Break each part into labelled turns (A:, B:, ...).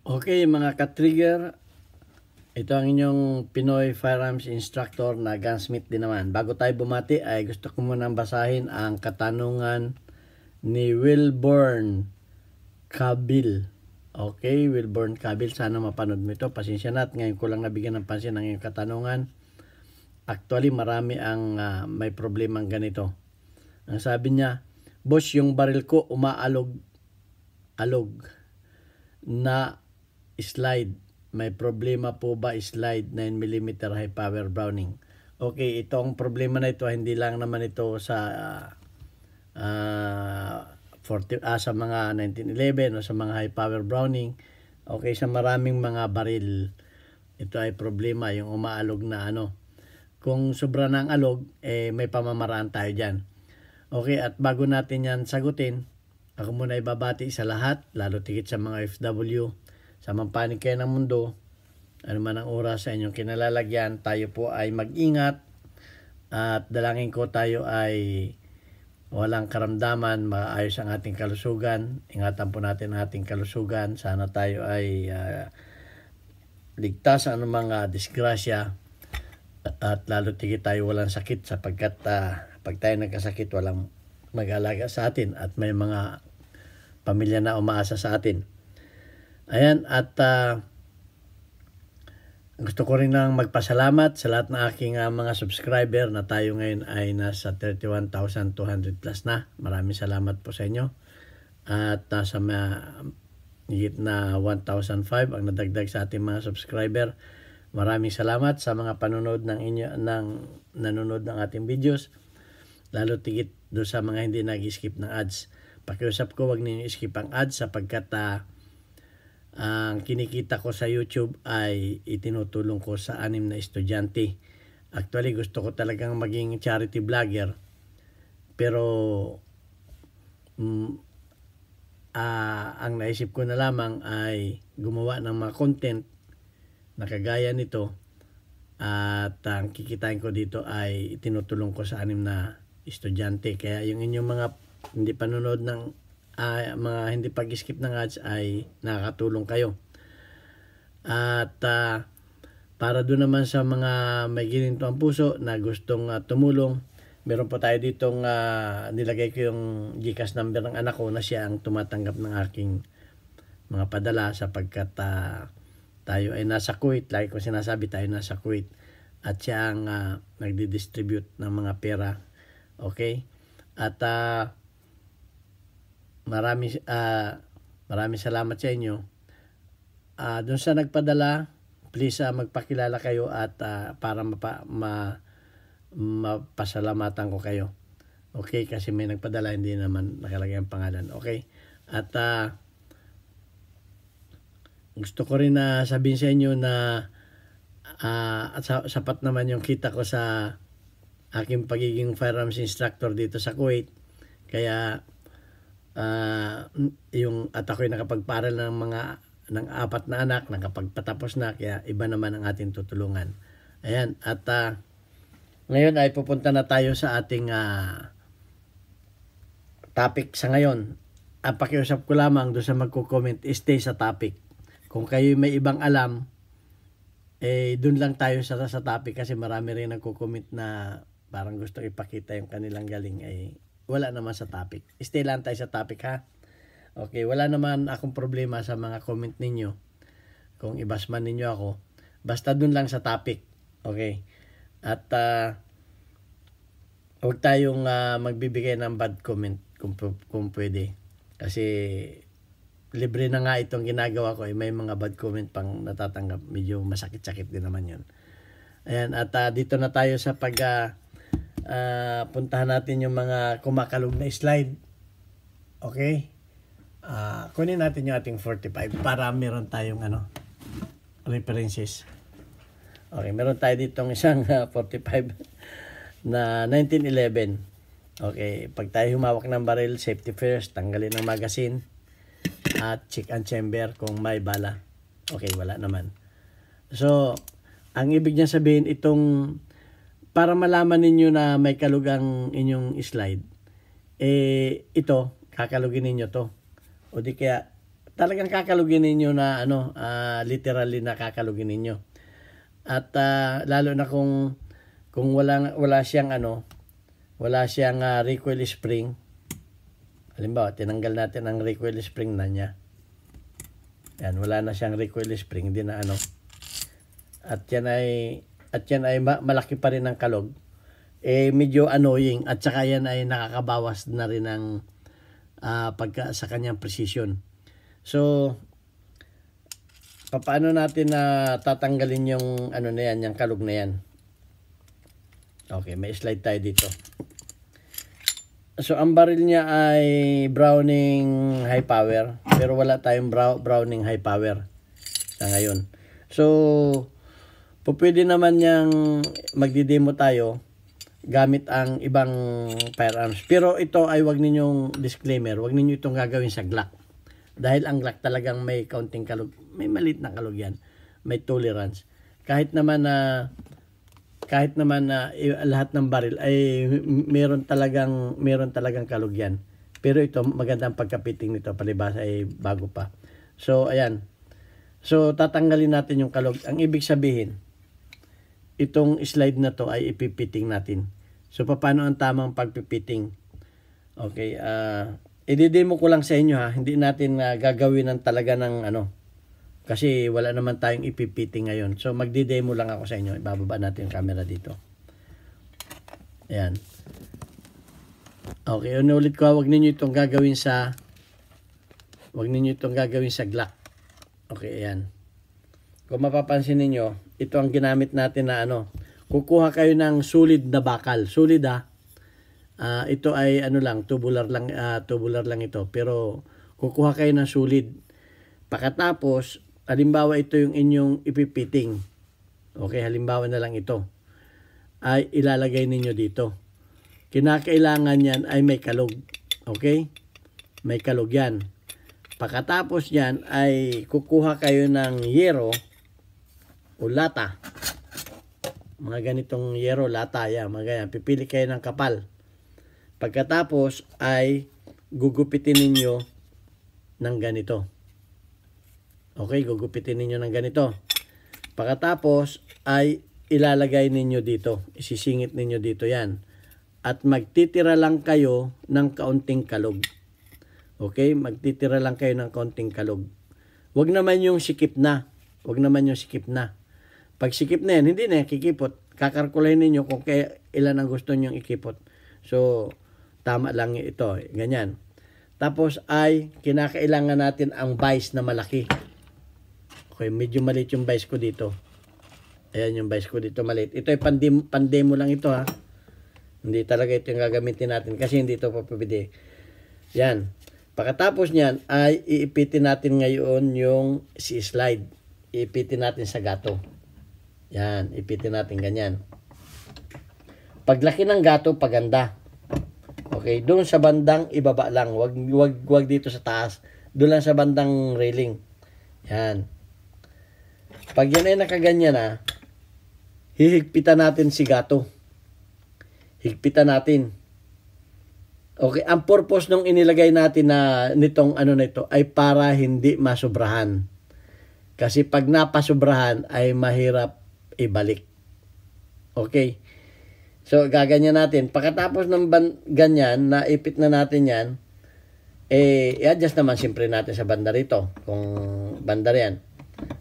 A: Okay mga ka-trigger, ito ang inyong Pinoy Firearms Instructor na gunsmith din naman. Bago tayo bumati ay gusto ko munang basahin ang katanungan ni Wilborn Cabil. Okay, Wilborn Cabil, sana mapanood mo ito. Pasensya na at ngayon ko lang nabigyan ng pansin ang iyong katanungan. Actually, marami ang may problemang ganito. Ang sabi niya, boss, yung baril ko umaalog na slide. May problema po ba slide 9mm high power Browning? Okay, itong problema na ito hindi lang naman ito sa sa mga 1911 o sa mga high power Browning. Okay, sa maraming mga baril ito ay problema, yung umaalog na ano. Kung sobra na ang alog, may pamamaraan tayo dyan. Okay, at bago natin yan sagutin, ako muna ibabati sa lahat, lalo tigit sa mga FW, sa mampanig kayo ng mundo, ano man ang oras sa inyong kinalalagyan, tayo po ay mag-ingat at dalangin ko tayo ay walang karamdaman, maayos ang ating kalusugan. Ingatan po natin ang ating kalusugan. Sana tayo ay ligtas sa anumang disgrasya at lalo tigit tayo walang sakit sapagkat pag tayo nagkasakit walang mag-alaga sa atin at may mga pamilya na umaasa sa atin. Ayan, at gusto ko rin lang magpasalamat sa lahat ng aking mga subscriber na tayo ngayon ay nasa 31,200 plus na. Maraming salamat po sa inyo. At nasa higit na 1,005 ang nadagdag sa ating mga subscriber. Maraming salamat sa mga nanonood ng ating videos. Lalo tigit doon sa mga hindi nag-skip ng ads. Pakiusap ko, wag ninyo skip ang ads sapagkat ang kinikita ko sa YouTube ay itinutulong ko sa 6 na estudyante. Actually, gusto ko talagang maging charity vlogger. Pero ang naisip ko na lamang ay gumawa ng mga content na kagaya nito. At ang kikitain ko dito ay itinutulong ko sa 6 na estudyante. Kaya yung inyong mga hindi panonood ng mga hindi pag-skip ng ads ay nakakatulong kayo. At para doon naman sa mga may gininto ang puso na gustong tumulong, meron po tayo ditong nilagay ko yung GCash number ng anak ko na siya ang tumatanggap ng aking mga padala sapagkat tayo ay nasa Kuwait. Lagi ko sinasabi tayo nasa Kuwait at siya ang nagdi-distribute ng mga pera. Okay? At maraming salamat sa inyo. Doon sa nagpadala, please magpakilala kayo at para mapasalamatan ko kayo. Okay, kasi may nagpadala hindi naman nakalagay ang pangalan. Okay? At gusto ko rin sabihin sa inyo na sapat naman yung kita ko sa aking pagiging firearms instructor dito sa Kuwait. Kaya at ako'y nakapagparal ng 4 na anak, nakapagpatapos na, kaya iba naman ang ating tutulungan. Ayan, at ngayon ay pupunta na tayo sa ating topic sa ngayon. Ang pakiusap ko lamang doon sa magko-comment, stay sa topic. Kung kayo may ibang alam, doon lang tayo sa topic kasi marami rin nagko-comment na parang gusto ipakita yung kanilang galing wala naman sa topic. Stay lang tayo sa topic, ha? Okay, wala naman akong problema sa mga comment ninyo. Kung ibasman ninyo ako, basta dun lang sa topic. Okay? At huwag tayong magbibigay ng bad comment kung pwede. Kasi libre na nga itong ginagawa ko. May mga bad comment pang natatanggap. Medyo masakit-sakit din naman yun. Ayan, at dito na tayo sa puntahan natin yung mga kumakalog na slide. Okay? Kunin natin yung ating 45 para meron tayong references. Okay, meron tayo ditong isang 45 na 1911. Okay, pag tayo humawak ng baril, safety first, tanggalin ang magazine at check ang chamber kung may bala. Okay, wala naman. So, ang ibig niya sabihin itong para malaman ninyo na may kalugang inyong slide, ito, kakalugin ninyo to. O di kaya, talagang kakalugin ninyo na ano, literally na kakalugin ninyo. At lalo na kung wala siyang recoil spring. Halimbawa, tinanggal natin ang recoil spring na niya. Yan, wala na siyang recoil spring, hindi na ano. At yan ay malaki pa rin ang kalog. Medyo annoying at saka yan ay nakakabawas na rin ng sa kanyang precision. So, paano natin tatanggalin yung ano na yan, yung kalog na yan? Okay, may slide tayo dito. So, ang baril niya ay Browning high power, pero wala tayong Browning high power sa ngayon. So, pwede naman niyang magdi-demo tayo gamit ang ibang firearms. Pero ito ay wag ninyong disclaimer, wag ninyo itong gagawin sa Glock. Dahil ang Glock talagang may kaunting kalog, may maliit na kalog yan, may tolerance. Kahit naman na lahat ng baril ay meron talagang kalog yan. Pero ito, magandang pagkapiting nito, palibhasa ay bago pa. So, ayan. So, tatanggalin natin yung kalog. Ang ibig sabihin, itong slide na to ay ipipiting natin. So, paano ang tamang pagpipiting? Okay, i-demo ko lang sa inyo ha. Hindi natin gagawin ng talaga ng ano. Kasi wala naman tayong ipipiting ngayon. So, magdi-demo lang ako sa inyo. Ibababa natin yung camera dito. Ayan. Okay, ulit ko, wag ninyo itong gagawin sa Glock. Okay, ayan. Kung mapapansin niyo, ito ang ginamit natin na ano. Kukuha kayo ng solid na bakal. Solid ito ay ano lang, tubular lang ito. Pero kukuha kayo ng solid. Pagkatapos, halimbawa ito yung inyong ipipiting. Okay, halimbawa na lang ito. Ay ilalagay ninyo dito. Kinakailangan yan ay may kalog. Okay? May kalog yan. Pagkatapos yan ay kukuha kayo ng yero o lata. Mga ganitong yero, lata, yan, mga ganyan. Pipili kayo ng kapal. Pagkatapos ay gugupitin ninyo ng ganito. Okay, gugupitin ninyo ng ganito. Pagkatapos ay ilalagay ninyo dito. Isisingit ninyo dito yan. At magtitira lang kayo ng kaunting kalog. Okay, magtitira lang kayo ng kaunting kalog. Huwag naman yung sikip na. Pag sikip na yan, hindi na yan kikipot. Kakalkulahin ninyo kung ilan ang gusto nyong ikipot. So, tama lang ito. Ganyan. Tapos ay kinakailangan natin ang vise na malaki. Okay, medyo maliit yung vise ko dito. Ayan yung vise ko dito maliit. Ito ay pandemo lang ito ha. Hindi talaga ito yung gagamitin natin kasi hindi ito papabili. Yan. Pagkatapos niyan ay iipitin natin ngayon yung slide. Iipitin natin sa gato. Yan, ipitin natin ganyan. Paglaki ng gato, paganda. Okay, doon sa bandang ibaba lang. Wag dito sa taas. Doon lang sa bandang railing. Yan. Pag yan ay nakaganyan na, hihigpitan natin si gato. Higpitan natin. Okay, ang purpose nung inilagay natin na nitong ano na ito ay para hindi masobrahan. Kasi pag napasobrahan ay mahirap ibalik. Okay. So, gaganyan natin. Pagkatapos ng ganyan, naipit na natin yan, i-adjust naman siyempre natin sa banda rito. Kung banda yan.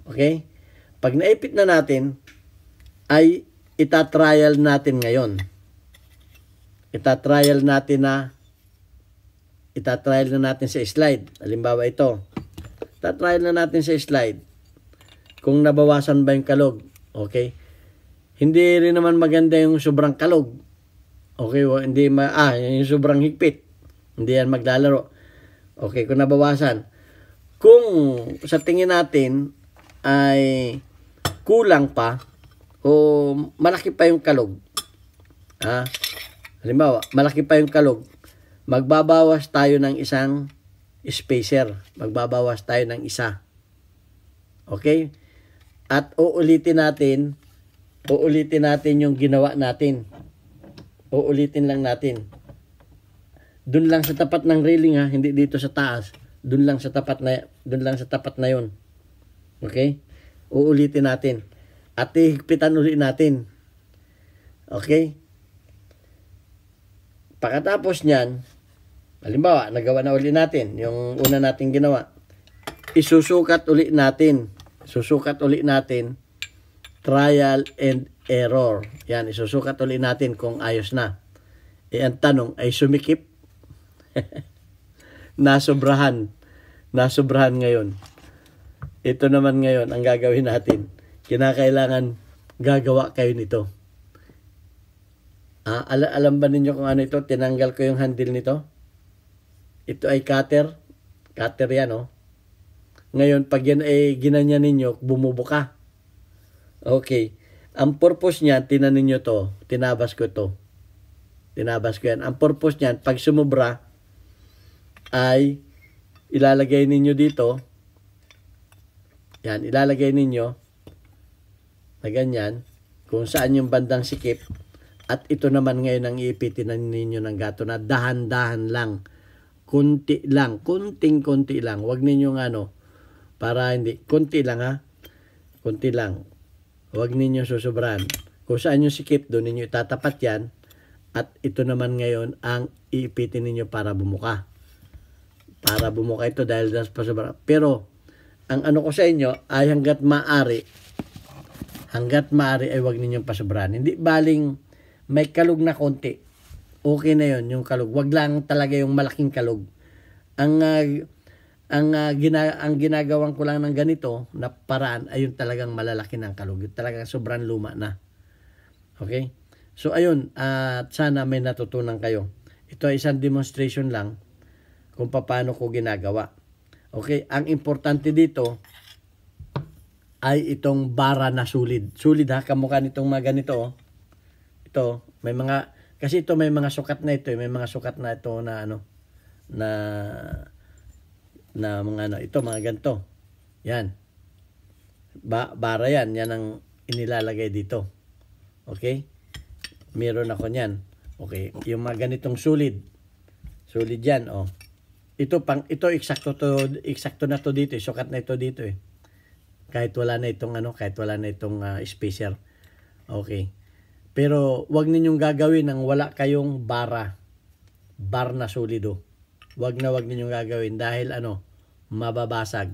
A: Okay? Pag naipit na natin, ay itatrial natin ngayon. Itatrial na natin sa slide. Halimbawa ito. Itatrial na natin sa slide. Kung nabawasan ba yung kalog. Okay? Hindi rin naman maganda yung sobrang kalog. Okay, yung sobrang higpit. Hindi yan maglalaro. Okay, kung nabawasan. Kung sa tingin natin ay kulang pa o malaki pa yung kalog. Halimbawa, malaki pa yung kalog. Magbabawas tayo ng isang spacer. Magbabawas tayo ng isa. Okay? At uulitin natin yung ginawa natin. Uulitin lang natin. Doon lang sa tapat ng railing ha, hindi dito sa taas. Dun lang sa tapat na 'yon. Okay? Uulitin natin. At higpitan uli natin. Okay? Pagkatapos niyan, halimbawa, nagawa na uli natin yung una nating ginawa. Isusukat uli natin. Trial and error. Yan, isusukat uli natin kung ayos na. Ang tanong ay sumikip. Nasobrahan ngayon. Ito naman ngayon ang gagawin natin. Kinakailangan gagawa kayo nito. Alam ba ninyo kung ano ito? Tinanggal ko yung handle nito. Ito ay cutter. Cutter yan, oh. Ngayon, pag yan ay ginanyan ninyo, bumubuka. Okay. Ang purpose niyan, tinan ninyo to. Tinabas ko yan. Ang purpose niyan, pag sumubra, ay ilalagay ninyo dito. Yan, ilalagay ninyo na ganyan kung saan yung bandang sikip. At ito naman ngayon ang iipitin ninyo ng gato na dahan-dahan lang. Kunti lang. Kunting-kunti lang. Huwag ninyong para hindi. Kunti lang, ha. Kunti lang. Huwag ninyo susobran. Kung saan yung sikip, doon ninyo itatapat yan. At ito naman ngayon ang iipitin ninyo para bumuka. Para bumuka ito dahil das pasobra. Pero, ang ko sa inyo ay hanggat maaari ay huwag ninyong pasobran. Hindi baling may kalug na konti. Okay na yon yung kalug. Wag lang talaga yung malaking kalug. Ang ginagawan ko lang ng ganito na paraan ay yung talagang malalaki ng kalug. Yung talagang sobrang luma na. Okay? So ayun, at sana may natutunan kayo. Ito ay isang demonstration lang kung paano ko ginagawa. Okay? Ang importante dito ay itong bara na sulid. Sulid, ha, kamukha nitong mga ganito, oh. Ito, may mga sukat na ito, may mga sukat na ito na ito mga ganito. Yan. Bara yan ang inilalagay dito. Okay? Meron ako niyan. Okay, yung mga ganitong sulid. Sulid yan, oh. Ito eksakto na to dito, sukat na ito dito, eh. Kahit wala na itong spacer. Okay. Pero wag ninyong gagawin nang wala kayong bar na solido. Wag ninyong gagawin dahil mababasag.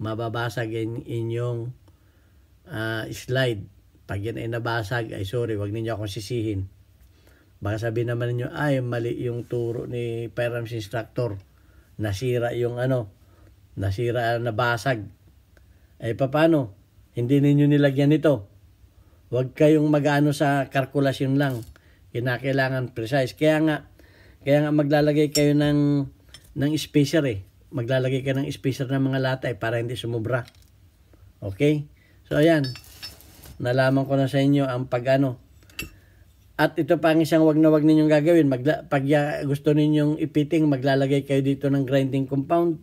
A: Mababasag inyong slide. Pag yan ay nabasag, ay sorry, wag ninyo akong sisihin. Baka sabihin naman ninyo, ay mali yung turo ni firearms instructor. Nasira nabasag. Ay paano? Hindi ninyo nilagyan ito. Huwag kayong mag-ano sa kalkulasyon lang. Kinakailangan precise. Kaya nga maglalagay kayo ng spacer, eh. Maglalagay kayo ng spacer ng mga lata, para hindi sumubra. Okay? So ayan. Nalaman ko na sa inyo ang At ito pa ang isang wag ninyong gagawin. Pag gusto ninyong ipiting, maglalagay kayo dito ng grinding compound.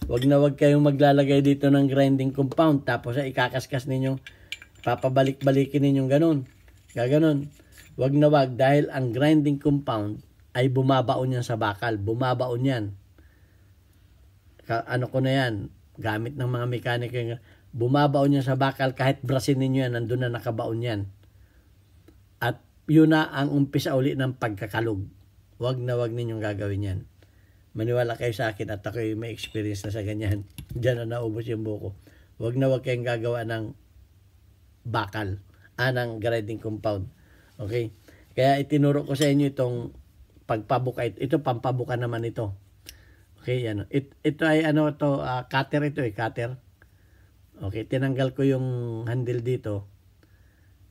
A: Wag kayong maglalagay dito ng grinding compound. Tapos ikakaskas ninyo, papabalik-balikin ninyong ganun. Gaganon. Wag dahil ang grinding compound ay bumabaon yan sa bakal. Bumabaon yan. Ko na yan. Gamit ng mga mekaniko. Bumabaon yan sa bakal. Kahit brasin ninyo yan, nandun na nakabaon yan. At yun na ang umpisa uli ng pagkakalog. Wag ninyong gagawin yan. Maniwala kayo sa akin at ako'y may experience na sa ganyan. Diyan na naubos yung buko. Wag kayong gagawa ng bakal. Ng grinding compound. Okay? Kaya itinuro ko sa inyo itong pagpabuka. Ito, pampabuka naman ito. Okay, yan. Ito ay cutter ito, cutter. Okay, tinanggal ko yung handle dito.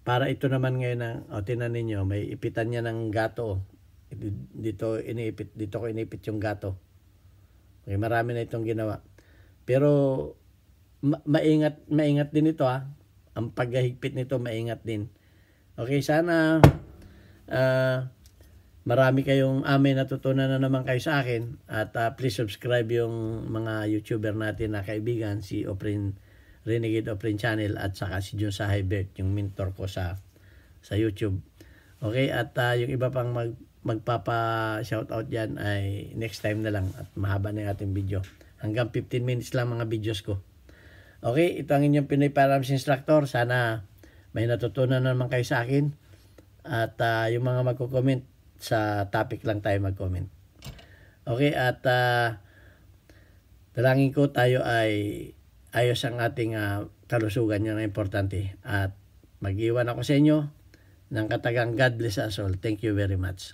A: Para ito naman ngayon tinan ninyo, may ipitan niya ng gato. Dito ko inipit yung gato. Okay, marami na itong ginawa. Pero maingat din ito, ha. Ang paghahigpit nito maingat din. Okay, sana marami kayong may natutunan na naman kayo sa akin. At please subscribe yung mga YouTuber natin na kaibigan, si Renegade Oprin Channel at saka si John Sahibert, yung mentor ko sa YouTube. Okay, at yung iba pang magpapa-shoutout dyan ay next time na lang at mahaba na yung ating video. Hanggang 15 minutes lang mga videos ko. Okay, ito ang inyong Pinoy Firearms Instructor. Sana may natutunan naman kayo sa akin. At yung mga magko-comment sa topic lang tayo mag-comment. Okay, at dalangin ko tayo ay ayos ang ating kalusugan, yan ang importante. At mag-iwan ako sa inyo ng katagang God bless us all. Thank you very much.